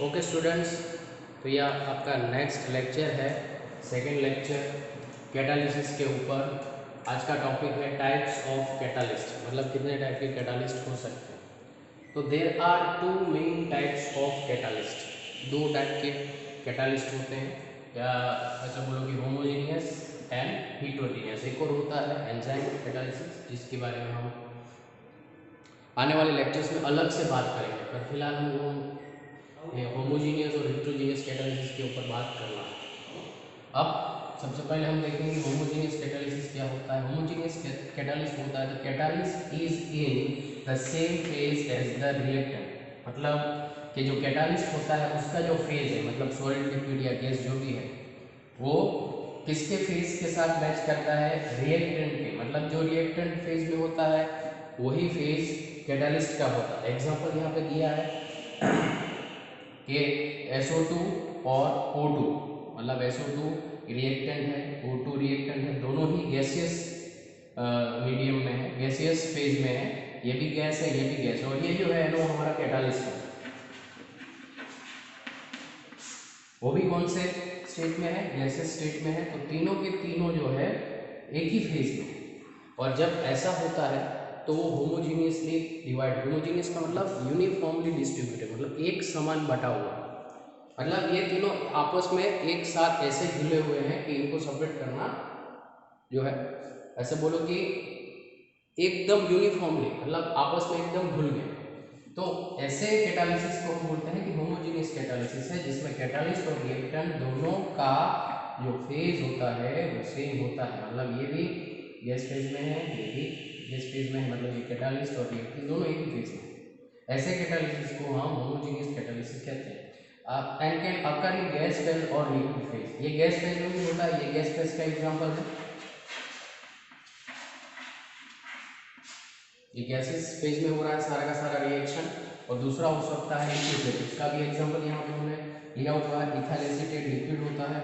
Okay students, तो यह आपका नेक्स्ट लेक्चर है, सेकंड लेक्चर कैटालिसिस के ऊपर। आज का टॉपिक है टाइप्स ऑफ कैटालिस्ट, मतलब कितने टाइप के कैटालिस्ट हो सकते हैं। तो there are two main types of catalyst, दो टाइप के कैटालिस्ट होते हैं, या ऐसा बोलो कि होमोजेनियस एंड हीटेरोजेनियस। एक और होता है एंजाइम कैटालिसिस, जिसके बारे में हम आने वाले लेक्चर्स में अलग से बात करेंगे, पर फिलहाल हम होमोजीनियस और हेटेरोजेनियस कैटालिसिस के ऊपर बात करना है। अब सबसे पहले हम देखेंगे होमोजीनियस कैटालिसिस क्या होता है। होमोजीनियस कैटालिस्ट होता है तो catalyst is in the same phase as the reactant, मतलब कि जो कैटालिस्ट होता है उसका जो फेज है, मतलब सॉलिड लिक्विड या गैस जो भी है, वो किसके फेज के साथ मैच करता है, रिएक्टेंट के। मतलब जो रिएक्टेंट फेज में होता है वही फेज कैटालिस्ट का होता है। एग्जांपल यहाँ पे दिया है कि SO2 और O2, मतलब SO2 रिएक्टेंट है, O2 रिएक्टेंट है, दोनों ही गैसियस मीडियम में है, गैसियस फेज में है। ये भी गैस है, ये भी गैस है, और ये जो है वो हमारा कैटालिस्ट है। वो भी कौन से स्टेट में है, गैसियस स्टेट में है। तो तीनों के तीनों जो है एक ही फेज में है। और जब ऐसा होता है तो वो होमोजीनियसली डिवाइड, होमोजीनियस का मतलब यूनिफॉर्मली डिस्ट्रीब्यूटेड, मतलब एक समान बटा हुआ, मतलब ये तीनों आपस में एक साथ ऐसे जुड़े हुए हैं कि इनको सेपरेट करना जो है, ऐसे बोलो कि एकदम यूनिफॉर्मली, मतलब आपस में एकदम घुल गए। तो ऐसे कैटालिसिस को हम बोलते हैं कि होमोजीनियस कैटालिसिस है, जिसमें कैटालिस्ट और रिएक्टेंट दोनों का जो फेज होता है वो सेम होता है। मतलब ये भी गैस फेज में है, ये भी गैस फेज में है, मतलब ये कैटालिस्ट और रिएक्टेंट दोनों एक ही फेज में है। ऐसे कैटालिसिस को हम होमोजीनियस कैटालिसिस कहते हैं। And can occur in gas phase और लिक्विड फेज। ये गैस फेज में भी होता है, ये गैस फेज का एग्जांपल है, ये गैसेस फेज में हो रहा है सारा का सारा रिएक्शन। और दूसरा हो सकता है लिक्विड फेज, इसका भी एग्जांपल यहाँ पे हमने लिया हुआ है, इथाइल एसीटेट लिक्विड होता है,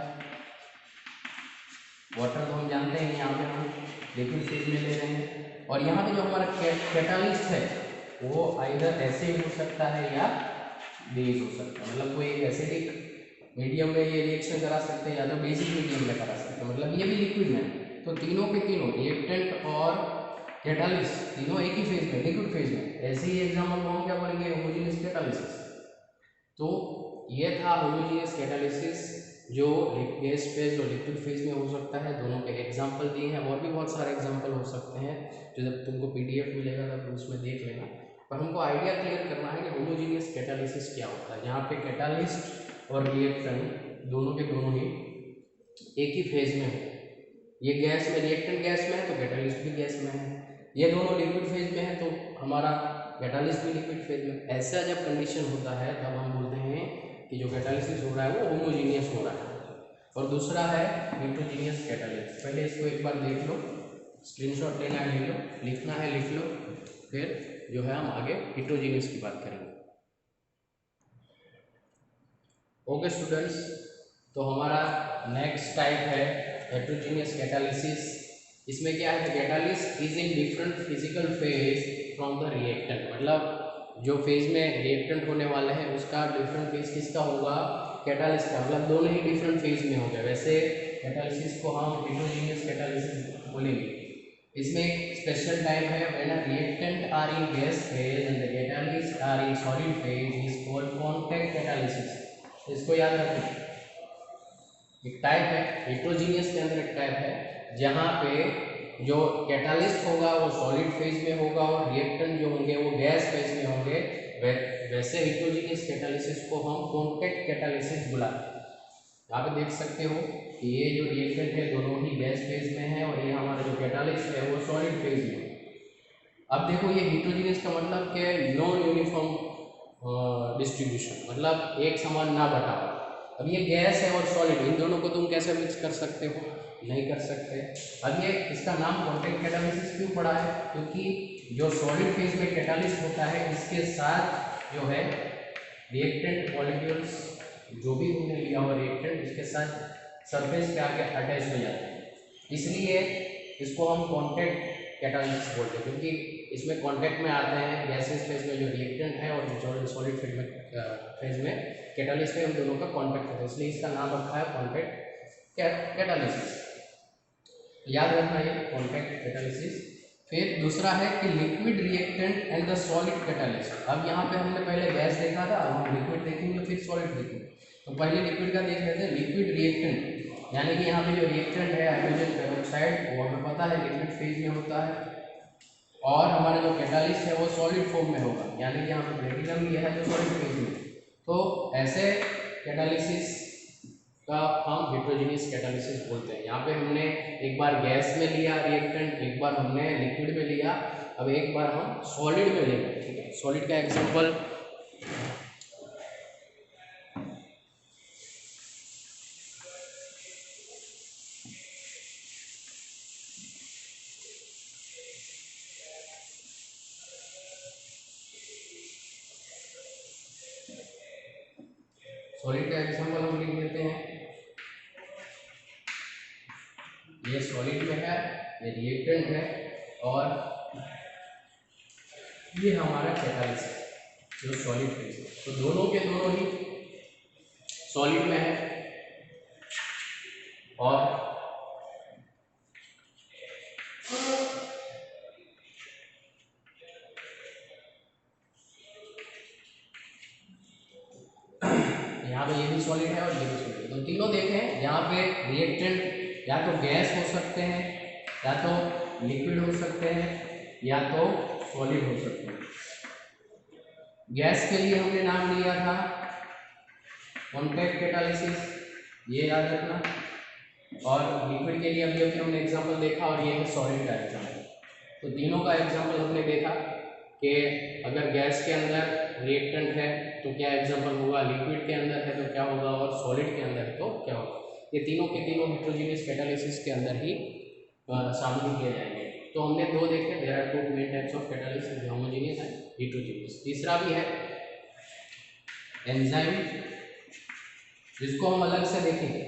वाटर तो हम जानते हैं, यहाँ पे हम लिक्विड फेज में ले रहे हैं। और यहाँ पे जो हमारा कैटालिस्ट है वो आइदर ऐसे ही हो सकता है या बेस हो सकता है, मतलब कोई एसिडिक मीडियम में ये रिएक्शन करा सकते हैं या तो बेसिक मीडियम में करा सकते हैं, मतलब ये भी लिक्विड में। तो तीनों के तीनों रिएक्टेंट और कैटालिस्ट तीनों एक ही फेज में, लिक्विड फेज में। ऐसे ही एग्जांपल को हम क्या बोलेंगे, होमोजेनियस कैटालिसिस। तो ये था होमोजेनियस कैटालिसिस, जो गैस फेज और लिक्विड फेज में हो सकता है। दोनों के एग्जांपल दिए हैं, और भी बहुत सारे एग्जांपल हो सकते हैं जो जब तुमको PDF मिलेगा तब उसमें देख लेना। पर हमको आइडिया क्लियर करना है कि होमोजेनियस कैटालिसिस क्या होता है, जहाँ पे कैटालिस्ट और रिएक्टेंट दोनों के दोनों ही एक ही फेज में हो। ये गैस में, रिएक्टेंट गैस में है तो कैटालिस्ट भी गैस में है। ये दोनों लिक्विड फेज में है तो हमारा कैटालिस्ट भी लिक्विड फेज में। ऐसा जब कंडीशन होता है तब हम बोलते हैं कि जो कैटालिसिस हो रहा है वो होमोजीनियस हो रहा है। और दूसरा है हेटेरोजीनियस कैटालिस्ट। पहले इसको एक बार देख लो, स्क्रीनशॉट लेना है ले लो, लिखना है लिख लो, फिर जो है हम आगे हेटेरोजीनियस की बात करेंगे। ओके स्टूडेंट्स, तो हमारा नेक्स्ट टाइप है हेटेरोजीनियस कैटालिसिस। इसमें क्या है, catalyst is in different physical phase from the reactant, मतलब जो फेज में रिएक्टेंट होने वाले हैं उसका डिफरेंट फेज किसका होगा, कैटालिस्ट का, मतलब दोनों ही डिफरेंट फेज में होंगे। वैसे कैटालिसिस को हम हेटेरोजीनियस कैटालिसिस बोलेंगे। इसमें एक स्पेशल टाइप है, when a reactant are in gas phase and the catalyst are in solid phase is called contact catalysis. इसको याद रखें, एक टाइप है हेटेरोजीनियस के अंदर, एक टाइप है जहाँ पे जो कैटालिस्ट होगा वो सॉलिड फेज में होगा और रिएक्टेंट जो होंगे वो गैस फेज में होंगे। वैसे हेटेरोजीनियस कैटालिसिस को हम कॉन्टैक्ट कैटालिसिस बुलाते हैं। यहाँ पे देख सकते हो कि ये जो रिएक्टेंट है दोनों ही गैस फेज में है और ये हमारा जो कैटालिस्ट है वो सॉलिड फेज में है। अब देखो ये हेटेरोजीनियस का मतलब क्या है, नॉन यूनिफॉर्म डिस्ट्रीब्यूशन, मतलब एक समान ना बटा। अब ये गैस है और सॉलिड, इन दोनों को तुम कैसे मिक्स कर सकते हो, नहीं कर सकते। अब ये इसका नाम कॉन्टैक्ट कैटालिसिस क्यों पड़ा है, क्योंकि जो सॉलिड फेज में कैटालिस्ट होता है इसके साथ जो है रिएक्टेंट मॉलिक्यूल्स जो भी हमने लिया हुआ रिएक्टेंट उसके साथ सरफेस पे आके अटैच हो जाते हैं, इसलिए इसको हम कॉन्टैक्ट कैटालिसिस बोलते हैं। क्योंकि इसमें कांटेक्ट में आते हैं गैसेस फेज में जो रिएक्टेंट है और जो सॉलिड फेज में कैटालिस्ट है, उन दोनों का कांटेक्ट होता है, इसलिए इसका नाम रखा है कांटेक्ट कैटालिसिस। याद रखना ये कांटेक्ट कैटालिसिस। फिर दूसरा है कि liquid reactant and the solid catalyst. अब यहाँ पे हमने पहले गैस देखा था, अब हम लिक्विड देखेंगे फिर सॉलिड देखेंगे। तो पहले लिक्विड का देख लेते हैं। लिक्विड रिएक्टेंट यानी कि यहाँ पे जो रिएक्टेंट है हाइड्रोजन पेरोक्साइड, वो हमें पता है लिक्विड फेज में होता है, और हमारा जो कैटालिस्ट है वो सॉलिड फॉर्म में होगा, यानी कि यहाँ पे प्लेटिनम लिया है तो सॉलिड फेज में। तो ऐसे कैटालिसिस का हम हेट्रोजीनियस कैटालिसिस बोलते हैं। यहाँ पे हमने एक बार गैस में लिया रिएक्टेंट, एक बार हमने लिक्विड में लिया, अब एक बार हम सॉलिड में लेंगे। ठीक है, सॉलिड का एग्जांपल हम लिख लेते हैं। ये सॉलिड में है, ये रिएक्टेंट है, और ये हमारा कैटालिस्ट है जो सॉलिड फेज है। तो दोनों के दोनों ही सॉलिड में है, और यहाँ पे ये भी सॉलिड है और ये भी सॉलिड है। तो तीनों देखें, यहाँ पे रिएक्टेंट या तो गैस हो सकते हैं, या तो लिक्विड हो सकते हैं, या तो सॉलिड हो सकते हैं। गैस के लिए हमने नाम लिया था कॉन्टैक्ट कैटालिसिस, ये याद रखना, और लिक्विड के लिए अभी हमने एग्जांपल देखा, और ये है सॉलिड का एग्जांपल। तो तीनों का एग्जांपल हमने देखा कि अगर गैस के अंदर रिएक्टेंट है तो क्या एग्जांपल होगा, लिक्विड के अंदर है तो क्या होगा, और सॉलिड के अंदर है तो क्या होगा। ये तीनों के तीनों हेट्रोजीनियस कैटालिसिस के अंदर ही शामिल किए जाएंगे। तो हमने दो देखे, there are two main types of catalysis, homogeneous and heterogeneous. तीसरा भी है एंजाइम, जिसको हम अलग से देखेंगे,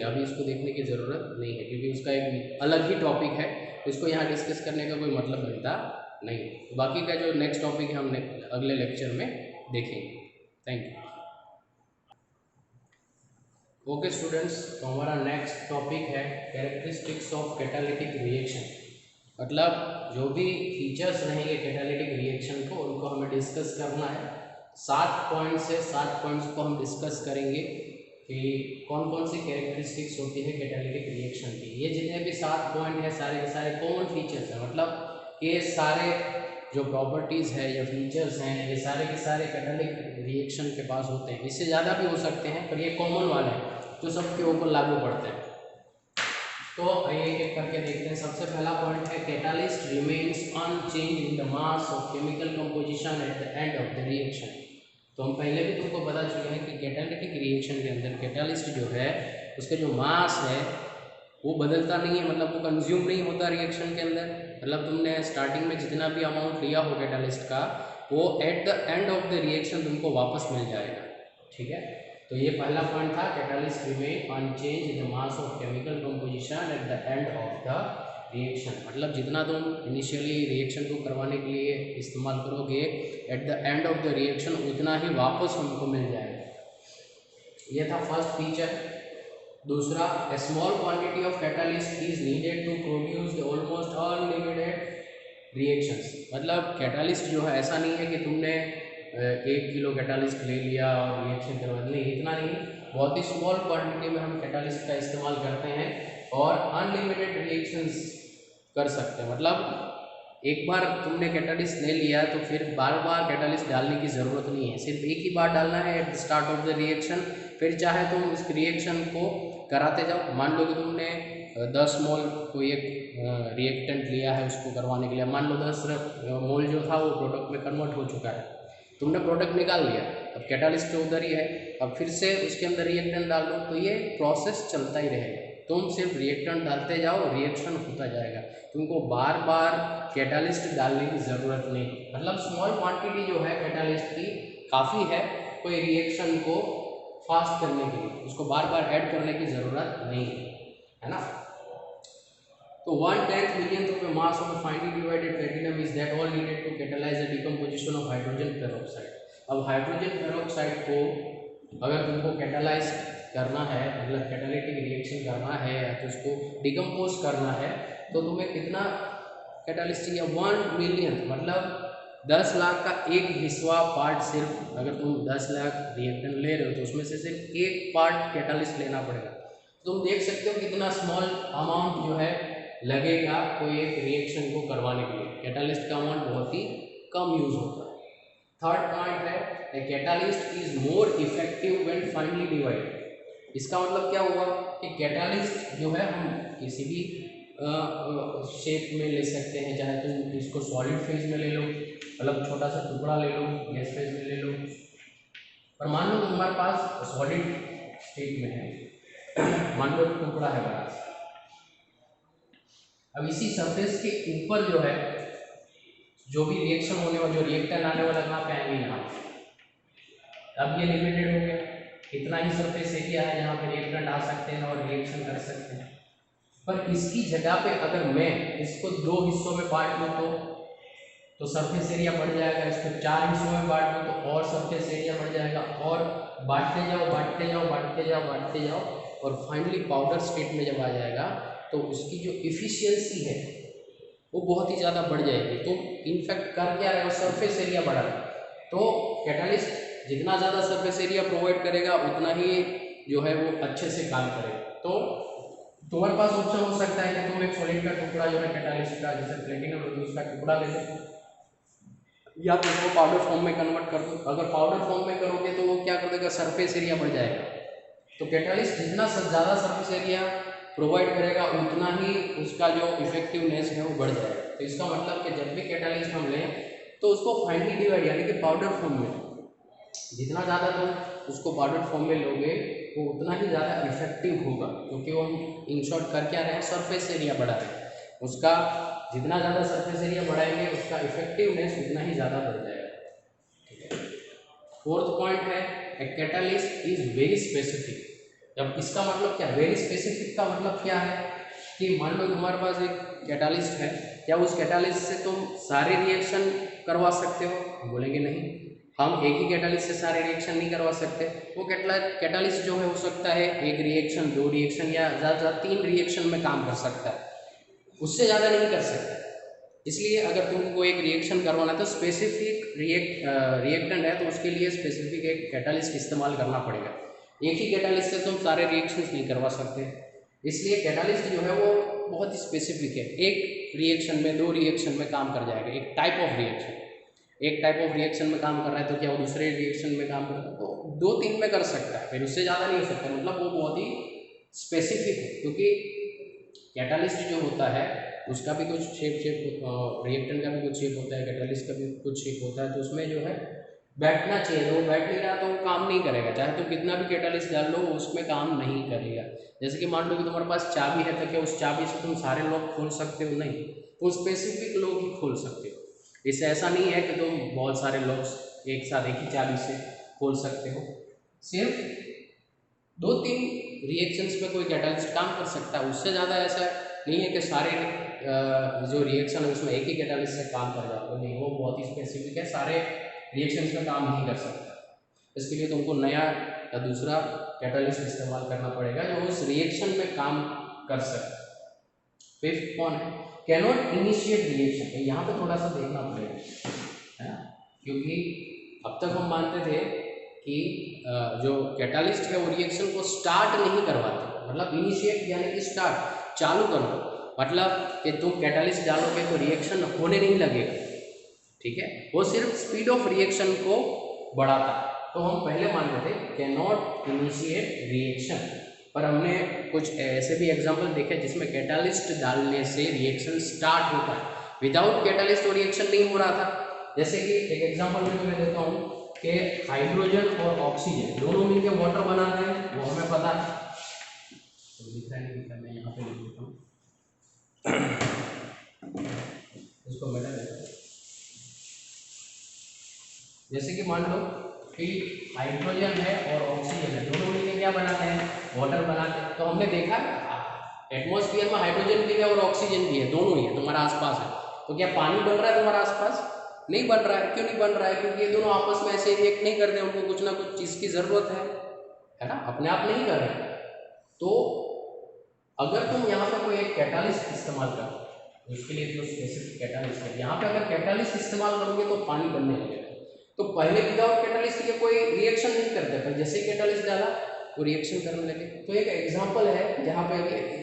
अभी इसको देखने की ज़रूरत नहीं है क्योंकि उसका एक अलग ही टॉपिक है, इसको यहाँ डिस्कस करने का कोई मतलब बनता नहीं। तो बाकी का जो नेक्स्ट टॉपिक है हम अगले लेक्चर में देखेंगे। Thank you. ओके स्टूडेंट्स, तो हमारा नेक्स्ट टॉपिक है कैरेक्टरिस्टिक्स ऑफ कैटालिटिक रिएक्शन। मतलब जो भी फीचर्स रहेंगे कैटालिटिक रिएक्शन को, उनको हमें डिस्कस करना है। 7 पॉइंट्स है, 7 पॉइंट्स को हम डिस्कस करेंगे कि कौन कौन सी कैरेक्टरिस्टिक्स होती है कैटालिटिक रिएक्शन की। ये जितने भी 7 पॉइंट हैं सारे के सारे कॉमन फीचर्स हैं, मतलब ये सारे जो प्रॉपर्टीज़ है या फीचर्स हैं ये सारे के सारे कैटालिटिक रिएक्शन के पास होते हैं। इससे ज़्यादा भी हो सकते हैं, पर ये कॉमन वाले हैं जो सबके ऊपर लागू पड़ते हैं। तो एक एक करके देखते हैं। सबसे पहला पॉइंट है catalyst remains unchange in the mass of chemical composition at the end of the reaction. तो हम पहले भी तुमको बता चुके हैं कि कैटालिटिक रिएक्शन के अंदर कैटालिस्ट जो है उसका जो मास है वो बदलता नहीं है, मतलब वो कंज्यूम नहीं होता रिएक्शन के अंदर। मतलब तुमने स्टार्टिंग में जितना भी अमाउंट लिया हो कैटालिस्ट का, वो eight the end of the reaction तुमको वापस मिल जाएगा। ठीक है, तो ये पहला पॉइंट था, catalyst remain unchange in the mass of chemical composition at the end of the reaction. मतलब जितना तुम इनिशियली रिएक्शन को करवाने के लिए इस्तेमाल करोगे, eight the end of the reaction उतना ही वापस हमको मिल जाएगा। ये था फर्स्ट फीचर। दूसरा, a small quantity of catalyst is needed to produce the almost unlimited reactions. मतलब कैटालिस्ट जो है ऐसा नहीं है कि तुमने 1 किलो कैटालिस्ट ले लिया और रिएक्शन करवा दी, इतना नहीं, बहुत ही स्मॉल क्वांटिटी में हम कैटालिस्ट का इस्तेमाल करते हैं और अनलिमिटेड रिएक्शंस कर सकते हैं। मतलब एक बार तुमने कैटालिस्ट ले लिया तो फिर बार बार कैटालिस्ट डालने की ज़रूरत नहीं है, सिर्फ एक ही बार डालना है at the start of the reaction. फिर चाहे तुम इस रिएक्शन को कराते जाओ। मान लो कि तुमने 10 मोल कोई एक रिएक्टेंट लिया है उसको करवाने के लिए, मान लो 10 मोल जो था वो प्रोडक्ट में कन्वर्ट हो चुका है, तुमने प्रोडक्ट निकाल लिया, अब कैटालिस्ट तो उधर ही है, अब फिर से उसके अंदर रिएक्टेंट डाल दो, तो ये प्रोसेस चलता ही रहेगा। तुम सिर्फ रिएक्टेंट डालते जाओ, रिएक्शन होता जाएगा, तुमको बार बार कैटालिस्ट डालने की ज़रूरत नहीं। मतलब स्मॉल क्वांटिटी जो है कैटालिस्ट की काफ़ी है कोई रिएक्शन को फास्ट करने के लिए, उसको बार बार ऐड करने की ज़रूरत नहीं है, है ना। तो 1/10 millionth of a mass of a finely divided platinum is that all needed to catalyze the decomposition of hydrogen peroxide. अब हाइड्रोजन पेरोक्साइड को अगर तुमको कैटालाइज करना है, मतलब कैटालिटिक रिएक्शन करना है या तो उसको डिकम्पोज करना है, तो तुम्हें कितना कैटालिस्ट चाहिए? 1 मिलियन, मतलब 10 लाख का एक हिस्सा पार्ट। सिर्फ अगर तुम 10 लाख रिएक्टेंट ले रहे हो तो उसमें से सिर्फ एक पार्ट कैटालिस्ट लेना पड़ेगा। तुम देख सकते हो कितना स्मॉल अमाउंट जो है लगेगा कोई एक रिएक्शन को करवाने के लिए। कैटालिस्ट का अमाउंट बहुत ही कम यूज होता है। थर्ड पॉइंट है, a catalyst is more effective when finally divided. इसका मतलब क्या हुआ कि कैटालिस्ट जो है हम किसी भी शेप में ले सकते हैं, चाहे तुम इसको सॉलिड फेज में ले लो, मतलब छोटा सा टुकड़ा ले लो, गैस फेज में ले लो, पर मान लो तुम्हारे पास सॉलिड स्टेट में है, मान लो टुकड़ा है बड़ा। अब इसी सरफेस के ऊपर जो है जो भी रिएक्शन होने वाला, जो रिएक्टेंट आने वाला, कहाँ पे आएंगे? यहाँ। अब ये लिमिटेड हो गया, इतना ही सरफेस एरिया है जहाँ पे रिएक्टेंट आ सकते हैं और रिएक्शन कर सकते हैं। पर इसकी जगह पे अगर मैं इसको 2 हिस्सों में बांट लूँ तो सरफेस एरिया बढ़ जाएगा। इसको 4 हिस्सों में बांट लूँ तो और सरफेस एरिया बढ़ जाएगा, और बांटते जाओ बांटते जाओ बांटते जाओ बांटते जाओ, और फाइनली पाउडर स्टेट में जब आ जाएगा तो उसकी जो इफिशियंसी है वो बहुत ही ज़्यादा बढ़ जाएगी। तो इनफैक्ट कर क्या रहे हो? सरफेस एरिया बढ़ा रहे हो। तो कैटालिस्ट जितना ज़्यादा सरफेस एरिया प्रोवाइड करेगा उतना ही जो है वो अच्छे से काम करेगा। तो तुम्हारे पास ऑप्शन हो सकता है कि तुम एक सॉलिड का टुकड़ा जो है कैटालिस्ट का, जैसे प्लेटिनम होती है उसका टुकड़ा ले लो, या तो उसको पाउडर फॉर्म में कन्वर्ट कर दो। अगर पाउडर फॉर्म में करोगे तो वो क्या कर देगा? सरफेस एरिया बढ़ जाएगा। तो कैटालिस्ट जितना ज़्यादा सरफेस एरिया प्रोवाइड करेगा उतना ही उसका जो इफेक्टिवनेस है वो बढ़ जाएगा। तो इसका मतलब कि जब भी कैटालिस्ट हम लें तो उसको फाइनली डिवाइड यानी कि पाउडर फॉर्म में, जितना ज़्यादा तुम उसको पाउडर फॉर्म में लोगे वो उतना ही ज़्यादा इफेक्टिव होगा, क्योंकि वो हम इन शॉर्ट कर क्या रहे हैं? सरफेस एरिया बढ़ा रहे हैं। उसका जितना ज़्यादा सरफेस एरिया बढ़ाएंगे उसका इफेक्टिवनेस उतना ही ज़्यादा बढ़ जाएगा। ठीक है। फोर्थ पॉइंट है, a catalyst is very specific. अब इसका मतलब क्या? वेरी स्पेसिफिक का मतलब क्या है कि मान लो तुम्हारे पास एक कैटालिस्ट है, क्या उस कैटालिस्ट से तुम सारे रिएक्शन करवा सकते हो? बोलेंगे नहीं, हम एक ही कैटालिस्ट से सारे रिएक्शन नहीं करवा सकते। वो कैटालिस्ट जो है हो सकता है एक रिएक्शन, 2 रिएक्शन या ज़्यादा 3 रिएक्शन में काम कर सकता है, उससे ज़्यादा नहीं कर सकता। इसलिए अगर तुमको एक रिएक्शन करवाना है तो स्पेसिफिक रिएक्टेंट है तो उसके लिए स्पेसिफिक एक कैटालिस्ट इस्तेमाल करना पड़ेगा। एक ही कैटालिस्ट से तुम सारे रिएक्शंस नहीं करवा सकते, इसलिए कैटालिस्ट जो है वो बहुत ही स्पेसिफिक है। एक रिएक्शन में, 2 रिएक्शन में काम कर जाएगा। एक टाइप ऑफ रिएक्शन में काम कर रहा है तो क्या वो दूसरे रिएक्शन में काम कर रहा है तो 2-3 में कर सकता है, फिर उससे ज़्यादा नहीं हो सकता। मतलब वो बहुत ही स्पेसिफिक है, क्योंकि कैटालिस्ट जो होता है उसका भी कुछ शेप रिएक्टेंट का भी कुछ शेप होता है, कैटालिस्ट का भी कुछ शेप होता है, तो उसमें जो है बैठना चाहिए। वो बैठ नहीं रहा तो वो काम नहीं करेगा, चाहे तो कितना भी कैटालिस्ट डाल लो उसमें काम नहीं करेगा। जैसे कि मान लो कि तुम्हारे पास चाबी है तो क्या उस चाबी से तुम सारे लॉक खोल सकते हो? नहीं, तो स्पेसिफिक लॉक ही खोल सकते हो। इससे ऐसा नहीं है कि तुम बहुत सारे लॉक्स एक साथ एक ही चाबी से खोल सकते हो। सिर्फ 2-3 रिएक्शंस पे कोई कैटालिस्ट काम कर सकता है, उससे ज़्यादा ऐसा नहीं है कि सारे जो रिएक्शन है उसमें एक ही कैटालिस्ट से काम कर जाओगे। नहीं, वो बहुत ही स्पेसिफिक है, सारे रिएक्शंस में काम नहीं कर सकता। इसके लिए तुमको नया या दूसरा कैटालिस्ट इस्तेमाल करना पड़ेगा जो उस रिएक्शन में काम कर सकता है। फिफ्थ कौन है? Cannot initiate reaction. यहाँ पे थोड़ा सा देखना पड़ेगा, है ना, क्योंकि अब तक हम मानते थे कि जो कैटालिस्ट है वो रिएक्शन को स्टार्ट नहीं करवाते। मतलब इनिशिएट यानी कि स्टार्ट, चालू करना, मतलब कि तुम कैटालिस्ट डालोगे तो रिएक्शन होने नहीं लगेगा। ठीक है, वो सिर्फ स्पीड ऑफ रिएक्शन को बढ़ाता है। तो हम पहले मानते थे कैनॉट इनिशिएट रिएक्शन, पर हमने कुछ ऐसे भी एग्जाम्पल देखे जिसमें कैटालिस्ट डालने से रिएक्शन स्टार्ट होता है, विदाउट कैटालिस्ट वो रिएक्शन नहीं हो रहा था। जैसे कि एक एग्जाम्पल में मैं देता हूँ कि हाइड्रोजन और ऑक्सीजन दोनों मिलकर वाटर बनाते हैं, वो हमें पता है। तो दिखा नहीं दिखा, मैं यहाँ पे लिख देता हूँ, इसको मिटा देता हूँ। जैसे कि मान लो कि हाइड्रोजन है और ऑक्सीजन है, दोनों मिलकर क्या बनाते हैं? वाटर बनाते हैं। तो हमने देखा एटमॉस्फेयर में हाइड्रोजन भी है और ऑक्सीजन भी है, दोनों ही है तुम्हारा आसपास है। तो क्या पानी बन रहा है तुम्हारा आसपास? नहीं बन रहा है। क्यों नहीं बन रहा है? क्योंकि ये दोनों आपस में ऐसे रिएक्ट नहीं करते, उनको कुछ ना कुछ चीज़ की ज़रूरत है ना, अपने आप नहीं कर रहे। तो अगर तुम यहाँ पे कोई एक कैटालिस्ट इस्तेमाल करो, उसके लिए जो स्पेसिफिक कैटालिस्ट है, यहाँ पे अगर कैटालिस्ट इस्तेमाल करोगे तो पानी बनने लगेगा। तो पहले विदाउट कैटालिस्ट के कोई रिएक्शन नहीं करते, पर जैसे ही कैटालिस्ट डाला वो रिएक्शन करने लगे। तो एक एग्जांपल है जहाँ पे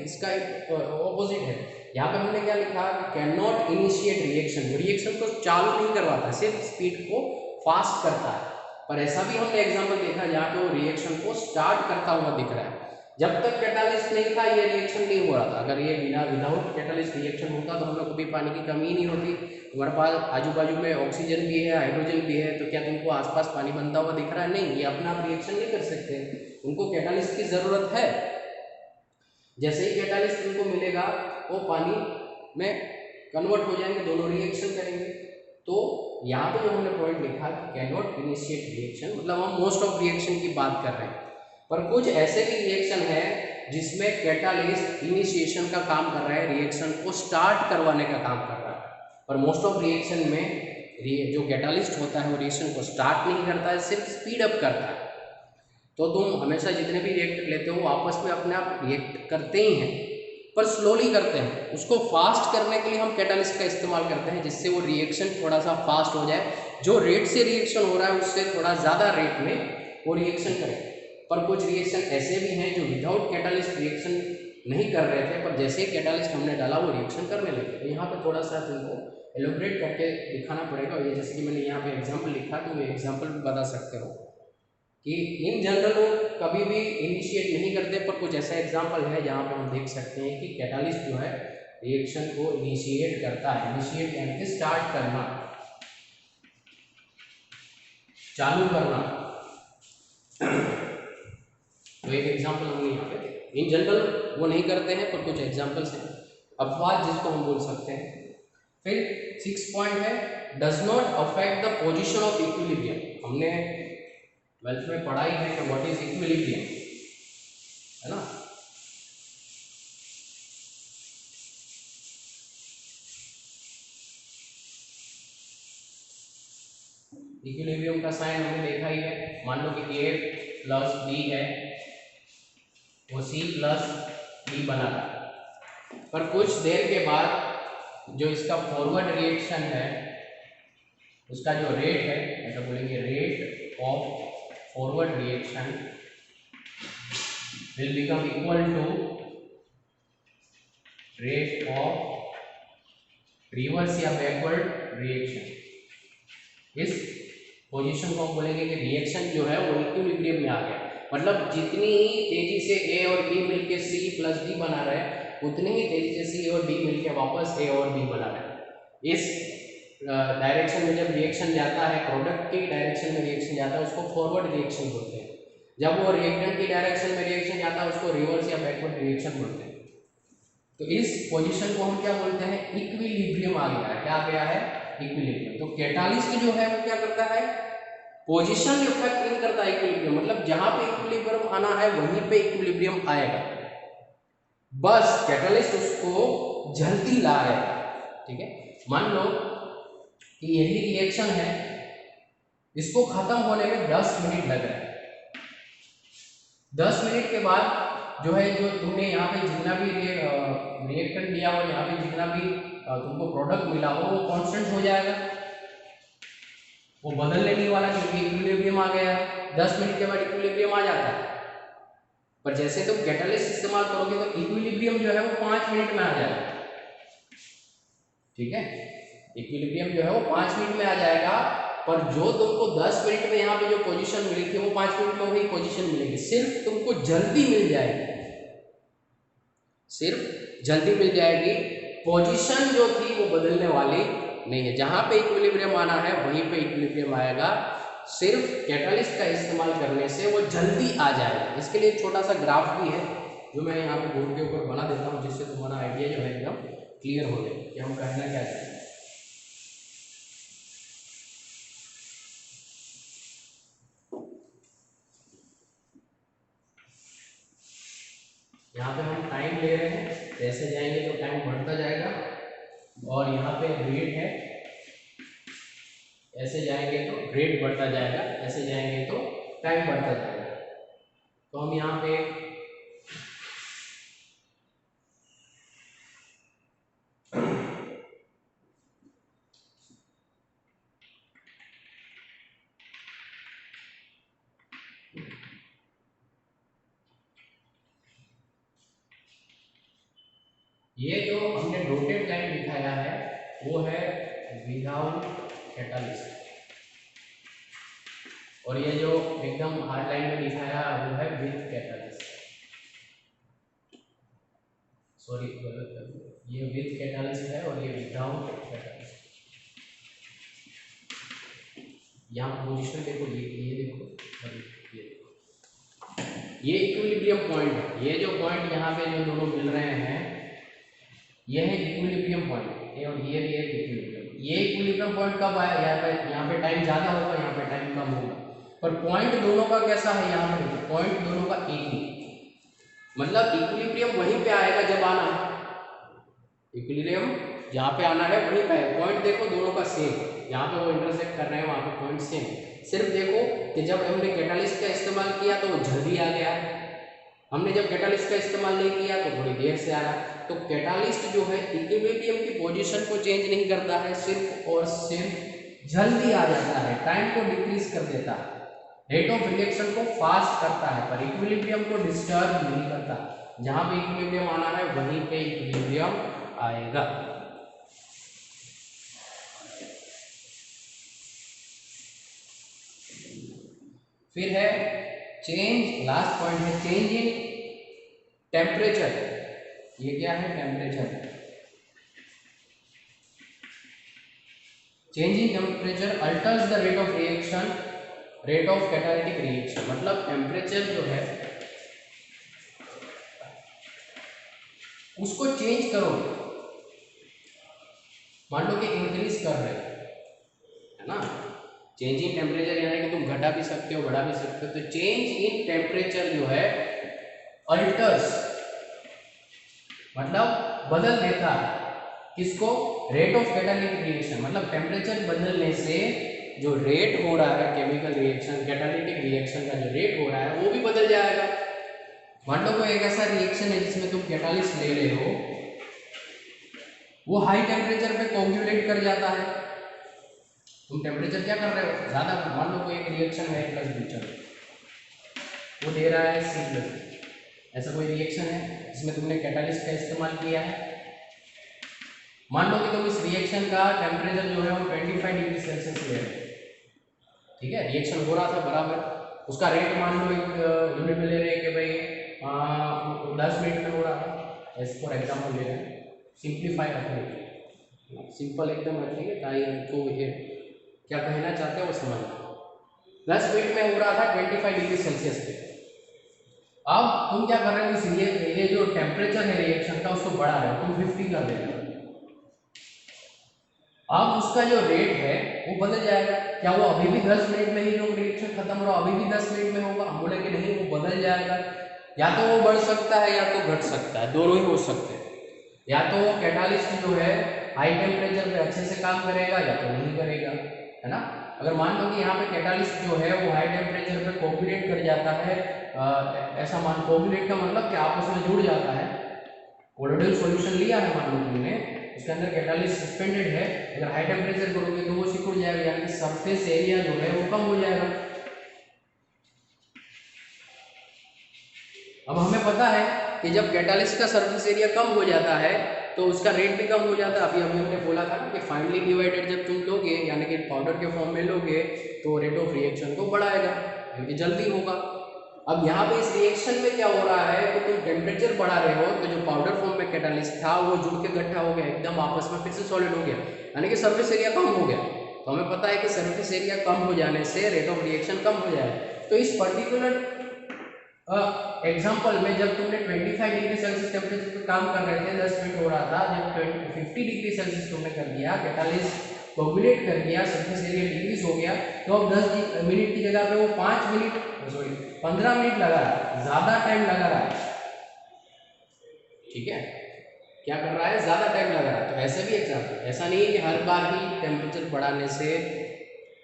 इसका एक ऑपोजिट है। यहाँ पे हमने क्या लिखा, can not initiate reaction. Reaction को चालू नहीं करवाता, सिर्फ स्पीड को फास्ट करता है। पर ऐसा भी हमने एग्जाम्पल देखा जहाँ पे वो रिएक्शन को स्टार्ट करता हुआ दिख रहा है। जब तक कैटालिस्ट नहीं था ये रिएक्शन नहीं हो रहा था। अगर ये विदाउट कैटालिस्ट रिएक्शन होता तो हम लोग को भी पानी की कमी ही नहीं होती। तुम्हारे पास आजू बाजू में ऑक्सीजन भी है, हाइड्रोजन भी है, तो क्या तुमको आसपास पानी बनता हुआ दिख रहा है? नहीं, ये अपना आप रिएक्शन नहीं कर सकते, उनको कैटालिस्ट की ज़रूरत है। जैसे ही कैटालिस्ट उनको मिलेगा वो पानी में कन्वर्ट हो जाएंगे, दोनों रिएक्शन करेंगे। तो यहाँ पे जो हमने पॉइंट लिखा कि कैन नॉट इनिशिएट रिएक्शन, मतलब हम मोस्ट ऑफ रिएक्शन की बात कर रहे हैं। पर कुछ ऐसे भी रिएक्शन है जिसमें कैटालिस्ट इनिशिएशन का काम कर रहा है, रिएक्शन को स्टार्ट करवाने का काम कर रहा है। पर मोस्ट ऑफ रिएक्शन में जो कैटालिस्ट होता है वो रिएक्शन को स्टार्ट नहीं करता है, सिर्फ स्पीड अप करता है। तो तुम हमेशा जितने भी रिएक्ट लेते हो वो आपस में अपने आप रिएक्ट करते ही हैं, पर स्लोली करते हैं। उसको फास्ट करने के लिए हम कैटालिस्ट का इस्तेमाल करते हैं, जिससे वो रिएक्शन थोड़ा सा फास्ट हो जाए। जो रेट से रिएक्शन हो रहा है उससे थोड़ा ज़्यादा रेट में वो रिएक्शन करे। पर कुछ रिएक्शन ऐसे भी हैं जो विदाउट कैटालिस्ट रिएक्शन नहीं कर रहे थे, पर जैसे ही कैटालिस्ट हमने डाला वो रिएक्शन करने लगे। तो यहाँ पर थोड़ा सा तुमको एलोबरेट करके दिखाना पड़ेगा। और ये जैसे कि मैंने यहाँ पे एग्जाम्पल लिखा, तो वो एग्जाम्पल भी बता सकते हो कि इन जनरल वो कभी भी इनिशिएट नहीं करते, पर कुछ ऐसा एग्जाम्पल है जहाँ पे हम देख सकते हैं कि कैटालिस्ट जो है रिएक्शन को इनिशिएट करता है। इनिशिएट यानी कि स्टार्ट करना, चालू करना। तो एक एग्जाम्पल हमने यहाँ पे देखा। इन जनरल वो नहीं करते हैं, पर कुछ एग्जाम्पल्स हैं, अपवाद जिसको हम बोल सकते हैं। फिर 6 पॉइंट है, does not affect the position of equilibrium. हमने 12th में पढ़ाई है कि व्हाट इज इक्विलिब्रियम, है ना। इक्विलिब्रियम का साइन हमने देखा ही है। मान लो कि A प्लस B है, वो C प्लस B बना था। पर कुछ देर के बाद जो इसका फॉरवर्ड रिएक्शन है उसका जो रेट है, ऐसा बोलेंगे rate of forward reaction will become equal to rate of reverse या बैकवर्ड रिएक्शन। इस पोजीशन को हम बोलेंगे कि रिएक्शन जो है वो इक्विलिब्रियम में आ गया। मतलब जितनी ही तेजी से A और B मिलके C प्लस D बना रहे हैं, उतनी ही तेजी से C और D मिलके वापस A और B बना रहे हैं। इस डायरेक्शन में जब रिएक्शन जाता है, प्रोडक्ट की डायरेक्शन में रिएक्शन जाता है, उसको फॉरवर्ड रिएक्शन बोलते हैं। जब वो रिएक्टेंट की डायरेक्शन में रिएक्शन जाता है उसको रिवर्स या बैकवर्ड रिएक्शन बोलते हैं। तो इस पोजीशन को हम क्या बोलते हैं, इक्विलिब्रियम आ गया है। क्या आ गया है, इक्विलिब्रियम। तो कैटालिस्ट जो है वो क्या करता है, पोजीशन इफेक्ट नहीं करता इक्विलिब्रियम, मतलब जहां पे इक्विलिब्रियम आना है वहीं पे इक्विलिब्रियम आएगा, बस कैटालिस्ट उसको जल्दी ला है। ठीक है, मान लो कि यही रिएक्शन है, इसको खत्म होने में 10 मिनट लग रहा है। 10 मिनट के बाद जो है, जो तुमने यहाँ पे जितना भी रिएक्टेंट लिया हो, यहाँ पे जितना भी तुमको प्रोडक्ट मिला हो, वो कांस्टेंट हो जाएगा, वो बदलने नहीं वाला, क्योंकि इक्विलिब्रियम आ गया है। 10 मिनट के बाद इक्विलिब्रियम आ जाता है। पर जैसे तुम कैटालिस्ट इस्तेमाल करोगे तो इक्विलिब्रियम जो है वो 5 मिनट में आ जाएगा। ठीक है, इक्विलिब्रियम जो है वो 5 मिनट में आ जाएगा। पर जो तुमको 10 मिनट में यहाँ पे जो पोजीशन मिली थी वो 5 मिनट में वही पोजीशन मिलेगी, सिर्फ तुमको जल्दी मिल जाएगी, सिर्फ जल्दी मिल जाएगी। पोजीशन जो थी वो बदलने वाली नहीं है। जहां पे इक्विलिब्रियम आना है वहीं पे इक्विलिब्रियम आएगा, सिर्फ कैटालिस्ट का इस्तेमाल करने से वो जल्दी आ जाएगा। इसके लिए एक छोटा सा ग्राफ भी है जो मैं यहाँ पे बोर्ड के ऊपर बना देता हूँ, जिससे तुम्हारा आइडिया जो है एकदम क्लियर हो जाए कि हम कहना क्या चाहते हैं। यहाँ पे हम टाइम ले रहे हैं, तो ऐसे जाएंगे तो टाइम बढ़ता जाएगा, और यहाँ पे रेट है, ऐसे जाएंगे तो रेट बढ़ता जाएगा, ऐसे जाएंगे तो टाइम बढ़ता जाएगा। तो हम यहाँ पे ये जो हमने डॉटेड लाइन दिखाया है वो है विदाउट कैटालिस्ट, और ये जो एकदम हार्ड लाइन में दिखाया वो है विद कैटालिस्ट। सॉरी गलत कर दिया, ये विद कैटालिस्ट है और ये विदाउट कैटालिस्ट। यहाँ पोजीशन देखो, ये देखो और ये देखो, ये इक्विलिब्रियम पॉइंट है। ये जो पॉइंट यहाँ पे जो दोनों मिल रहे हैं ये है इक्विलिब्रियम पॉइंट, ये और ये भी है इक्विलिब्रियम। ये इक्विलिब्रियम पॉइंट कब आया, यहाँ पे टाइम ज़्यादा होगा, यहाँ पे टाइम कम होगा, पर पॉइंट दोनों का कैसा है, यहाँ पे पॉइंट दोनों का एक ही, मतलब इक्विलिब्रियम वहीं पे आएगा जब आना है, इक्विलिब्रियम जहाँ पे आना है वहीं पे है। पॉइंट देखो दोनों का सेम, यहाँ पे वो इंटरसेक्ट कर रहे हैं, वहाँ पे पॉइंट सेम। सिर्फ देखो कि जब हमने कैटालिस्ट का इस्तेमाल किया तो वो जल्दी आ गया, हमने जब कैटालिस्ट का इस्तेमाल नहीं किया तो थोड़ी देर से आया। तो कैटालिस्ट जो है इक्विलिब्रियम की पोजीशन को चेंज नहीं करता है, सिर्फ और सिर्फ जल्दी आ जाता है, टाइम को डिक्रीज कर देता है, रेट ऑफ रिएक्शन को फास्ट करता है, पर इक्विलिब्रियम को डिस्टर्ब नहीं करता। जहां पे इक्विलिब्रियम आना है वहीं पे इक्विलिब्रियम आएगा। फिर है चेंज, लास्ट पॉइंट है चेंज इन टेम्परेचर। ये क्या है, temperature. Change in temperature alters the rate of reaction, rate of catalytic reaction. मतलब टेम्परेचर जो है उसको चेंज करो, मान लो कि इंक्रीज कर रहे हो, है ना। चेंज इन टेम्परेचर यानी कि तुम घटा भी सकते हो बढ़ा भी सकते हो। तो चेंज इन टेम्परेचर जो है अल्टर्स, मतलब बदल देता है किसको, रेट ऑफ कैटालिटिक रिएक्शन। मतलब टेम्परेचर बदलने से जो रेट हो रहा है केमिकल रिएक्शन, कैटालिटिक रिएक्शन का जो रेट हो रहा है वो भी बदल जाएगा। मान लो कोई एक ऐसा रिएक्शन है जिसमें तुम कैटालिस्ट ले रहे हो, वो हाई टेम्परेचर पे कोगुलेट कर जाता है। तुम टेम्परेचर क्या कर रहे हो ज़्यादा, मान लो कोई एक रिएक्शन है प्लस बी, चलो वो दे रहा है सी प्लस, ऐसा कोई रिएक्शन है जिसमें तुमने कैटालिस्ट का इस्तेमाल किया है। मान लो कि तुम इस रिएक्शन का टेम्परेचर जो है वो 25 डिग्री सेल्सियस ले रहे हो, ठीक है। रिएक्शन हो रहा था बराबर, उसका रेट मान लो एक यूनिट में ले रहे हैं कि भाई 10 मिनट में हो रहा था, एज फॉर एग्जाम्पल ले रहे हैं, सिंप्लीफाई रखेंगे, सिंपल एकदम रखेंगे ताकि तो ये क्या कहना चाहते हैं वो समझ। 10 मिनट में हो रहा था 25 डिग्री सेल्सियस पे। अब तुम क्या कर रहे हो, ये जो टेम्परेचर है रिएक्शन का उसको बढ़ा रहे हो, तुम 50 कर दे रहे हो। अब उसका जो रेट है वो बदल जाएगा। क्या वो अभी भी 10 मिनट में ही जो रिएक्शन खत्म हो रहा अभी भी 10 मिनट में होगा, हम बोलेंगे नहीं वो बदल जाएगा। या तो वो बढ़ सकता है या तो घट सकता है, दोनों ही हो सकते हैं। या तो वो कैटालिस्ट जो है हाई टेम्परेचर पे अच्छे से काम करेगा या तो नहीं करेगा, है ना। अगर मान लो कि यहाँ पे कैटालिस्ट जो है वो हाई टेम्परेचर पे कोगुलेट कर जाता है, ऐसा मान, कोगुलेट का मतलब कि आपस में जुड़ जाता है। कोलोइडल सॉल्यूशन लिया है मान लो तुमने, उसके अंदर कैटालिस्ट सस्पेंडेड है, अगर हाई टेम्परेचर करोगे तो वो सिकुड़ जाएगा, यानी कि सरफेस एरिया जो है वो कम हो जाएगा। अब हमें पता है कि जब कैटालिस्ट का सरफेस एरिया कम हो जाता है तो उसका रेट भी कम हो जाता है। अभी हमने बोला था कि फाइनली डिवाइडेड जब तुम लोगे यानी कि पाउडर के फॉर्म में लोगे तो रेट ऑफ रिएक्शन को बढ़ाएगा, यानी कि जल्दी होगा। अब यहाँ पे इस रिएक्शन में क्या हो रहा है कि तुम टेम्परेचर बढ़ा रहे हो तो जो पाउडर फॉर्म में कैटालिस्ट था वो जुड़ के इकट्ठा हो गया, एकदम आपस में फिर से सॉलिड हो गया, यानी कि सरफेस एरिया कम हो गया। तो हमें पता है कि सरफेस एरिया कम हो जाने से रेट ऑफ रिएक्शन कम हो जाए। तो इस पर्टिकुलर एग्जाम्पल में जब तुमने 25 डिग्री सेल्सियस टेम्परेचर पे काम कर रहे थे, 10 मिनट हो रहा था, जब 50 डिग्री सेल्सियस तुमने कर दिया, कैटालिस्ट कोगुलेट कर दिया, सरफेस एरिया डिक्रीज हो गया, तो अब 10 मिनट की जगह पे वो 15 मिनट लगा रहा है, ज़्यादा टाइम लगा रहा है। ठीक है, क्या कर रहा है, ज़्यादा टाइम लगा रहा है। तो ऐसे भी एग्जाम्पल, ऐसा नहीं है कि हर बार ही टेम्परेचर बढ़ाने से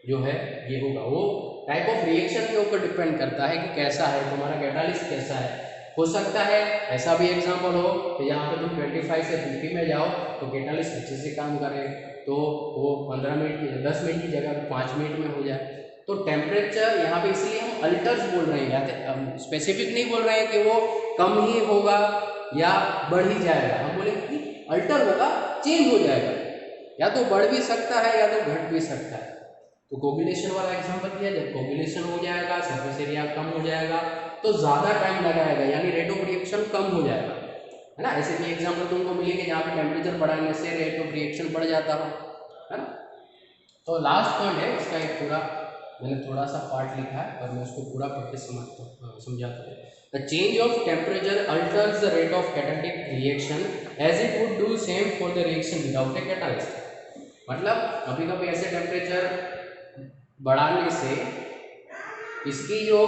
जो है ये होगा, वो टाइप ऑफ रिएक्शन के ऊपर डिपेंड करता है कि कैसा है तुम्हारा कैटालिस्ट, कैसा है। हो सकता है ऐसा भी एग्जाम्पल हो कि यहाँ पे तुम 25 से 50 में जाओ तो कैटालिस्ट अच्छे से काम करे, तो वो 15 मिनट की 10 मिनट की जगह 5 मिनट में हो जाए। तो टेम्परेचर यहाँ पे इसलिए हम अल्टर्स बोल रहे हैं, या स्पेसिफिक नहीं बोल रहे हैं कि वो कम ही होगा या बढ़ ही जाएगा, हम बोलेंगे कि अल्टर होगा, चेंज हो जाएगा, या तो बढ़ भी सकता है या तो घट भी सकता है। तो कोगुलेशन वाला एग्जांपल दिया, जब कोगुलेशन हो जाएगा, सरफेस एरिया कम हो जाएगा तो ज़्यादा टाइम लगाएगा, यानी रेट ऑफ रिएक्शन कम हो जाएगा, है ना। ऐसे भी एग्जांपल तुमको मिलेंगे जहाँ पे टेम्परेचर बढ़ाने से रेट ऑफ रिएक्शन बढ़ जाता हो, है ना। तो लास्ट पॉइंट है इसका, एक पूरा मैंने थोड़ा सा पार्ट लिखा है और मैं उसको पूरा पढ़ के समझाता हूँ। The change of temperature alters the rate of catalytic reaction as it would do same for the reaction without a catalyst. मतलब कभी कभी ऐसे टेम्परेचर बढ़ाने से इसकी जो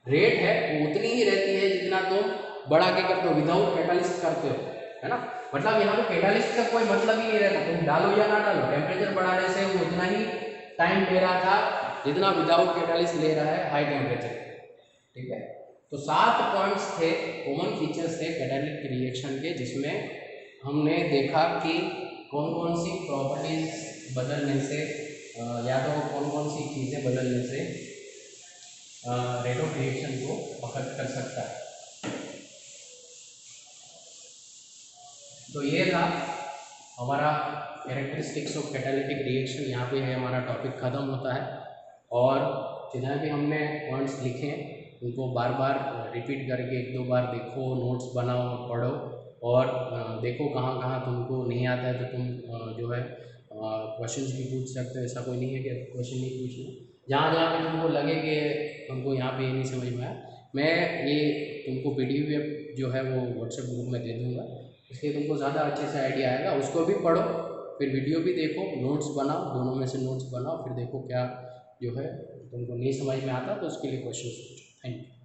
रेट है वो उतनी ही रहती है जितना तुम बढ़ा के करते हो, विदाउट कैटालिस्ट करते हो, है ना। मतलब यहाँ पे कैटालिस्ट का कोई मतलब ही नहीं रहता, तुम डालो या ना डालो, टेम्परेचर बढ़ाने से वो उतना ही टाइम ले रहा था जितना विदाउट कैटालिस्ट ले रहा है हाई टेम्परेचर, ठीक है। तो 7 पॉइंट्स थे, कॉमन फीचर्स थे कैटालिटिक रिएक्शन के, जिसमें हमने देखा कि कौन कौन सी प्रॉपर्टीज बदलने से या तो कौन कौन सी चीज़ें बदलने से रेट ऑफ रिएक्शन को अफेक्ट कर सकता है। तो ये था हमारा कैरेक्टरिस्टिक्स ऑफ कैटालिटिक रिएक्शन। यहाँ पे है हमारा टॉपिक ख़त्म होता है, और जितना भी हमने पॉइंट्स लिखे उनको बार बार रिपीट करके 1-2 बार देखो, नोट्स बनाओ, पढ़ो, और देखो कहाँ कहाँ तुमको नहीं आता है तो तुम जो है क्वेश्चंस भी पूछ सकते हो। ऐसा कोई नहीं है कि क्वेश्चन नहीं पूछना, जहाँ जहाँ पे तुमको लगे कि तुमको यहाँ पे ये नहीं समझ में आया, मैं ये तुमको PDF जो है वो व्हाट्सएप ग्रुप में दे दूँगा, इसलिए तुमको ज़्यादा अच्छे से आइडिया आएगा। उसको भी पढ़ो, फिर वीडियो भी देखो, नोट्स बनाओ, दोनों में से नोट्स बनाओ, फिर देखो क्या जो है तुमको नहीं समझ में आता तो उसके लिए क्वेश्चन पूछो। Thank you.